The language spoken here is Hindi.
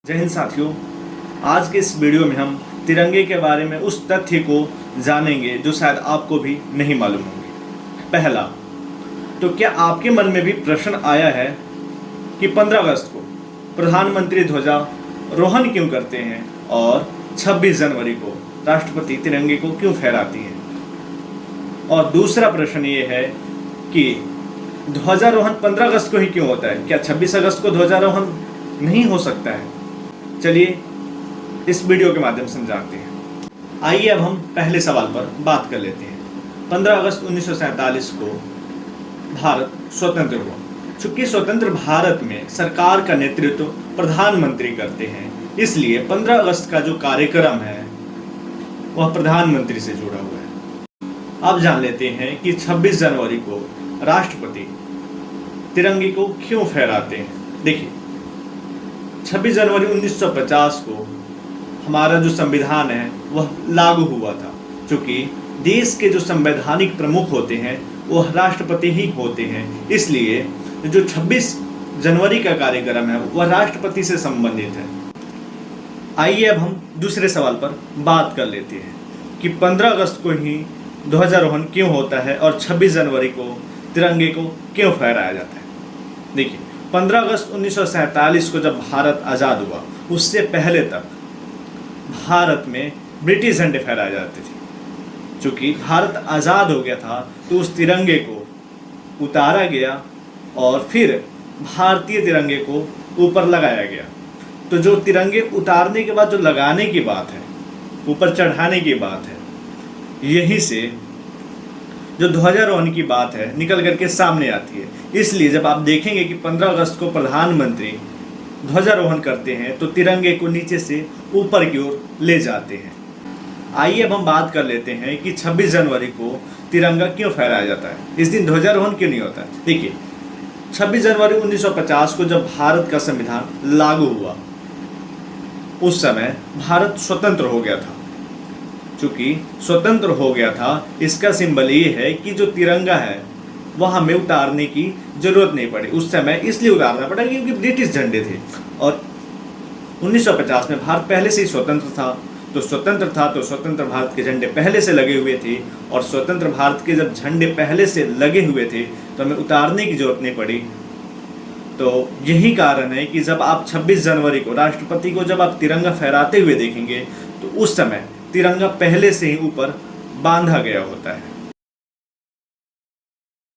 जय हिंद साथियों, आज के इस वीडियो में हम तिरंगे के बारे में उस तथ्य को जानेंगे जो शायद आपको भी नहीं मालूम होंगे। पहला, तो क्या आपके मन में भी प्रश्न आया है कि 15 अगस्त को प्रधानमंत्री ध्वजारोहण क्यों करते हैं और 26 जनवरी को राष्ट्रपति तिरंगे को क्यों फहराती हैं? और दूसरा प्रश्न ये है कि ध्वजारोहण 15 अगस्त को ही क्यों होता है? क्या 26 अगस्त को ध्वजारोहण नहीं हो सकता है? चलिए इस वीडियो के माध्यम से जानते हैं। आइए अब हम पहले सवाल पर बात कर लेते हैं। 15 अगस्त 1947 को भारत स्वतंत्र हुआ। चूंकि स्वतंत्र भारत में सरकार का नेतृत्व प्रधानमंत्री करते हैं, इसलिए 15 अगस्त का जो कार्यक्रम है वह प्रधानमंत्री से जुड़ा हुआ है। अब जान लेते हैं कि 26 जनवरी को राष्ट्रपति तिरंगे को क्यों फहराते हैं। देखिए, 26 जनवरी 1950 को हमारा जो संविधान है वह लागू हुआ था। क्योंकि देश के जो संवैधानिक प्रमुख होते हैं वह राष्ट्रपति ही होते हैं, इसलिए जो 26 जनवरी का कार्यक्रम है वह राष्ट्रपति से संबंधित है। आइए अब हम दूसरे सवाल पर बात कर लेते हैं कि 15 अगस्त को ही ध्वजारोहण क्यों होता है और 26 जनवरी को तिरंगे को क्यों फहराया जाता है। देखिए, 15 अगस्त 1947 को जब भारत आज़ाद हुआ, उससे पहले तक भारत में ब्रिटिश झंडे फहराए जाते थे। चूँकि भारत आज़ाद हो गया था तो उस तिरंगे को उतारा गया और फिर भारतीय तिरंगे को ऊपर लगाया गया। तो जो तिरंगे उतारने के बाद जो लगाने की बात है, ऊपर चढ़ाने की बात है, यहीं से जो ध्वजारोहण की बात है निकल करके सामने आती है। इसलिए जब आप देखेंगे कि 15 अगस्त को प्रधानमंत्री ध्वजारोहण करते हैं तो तिरंगे को नीचे से ऊपर की ओर ले जाते हैं। आइए अब हम बात कर लेते हैं कि 26 जनवरी को तिरंगा क्यों फहराया जाता है, इस दिन ध्वजारोहण क्यों नहीं होता है। देखिए, 26 जनवरी 1950 को जब भारत का संविधान लागू हुआ, उस समय भारत स्वतंत्र हो गया था। चूँकि स्वतंत्र हो गया था, इसका सिंबल ये है कि जो तिरंगा है वह हमें उतारने की जरूरत नहीं पड़ी। उस समय इसलिए उतारना पड़ा क्योंकि ब्रिटिश झंडे थे और 1950 में भारत पहले से ही स्वतंत्र था। तो स्वतंत्र भारत के झंडे पहले से लगे हुए थे और स्वतंत्र भारत के जब झंडे पहले से लगे हुए थे तो हमें उतारने की जरूरत नहीं पड़ी। तो यही कारण है कि जब आप 26 जनवरी को राष्ट्रपति को जब आप तिरंगा फहराते हुए देखेंगे तो उस समय तिरंगा पहले से ही ऊपर बांधा गया होता है।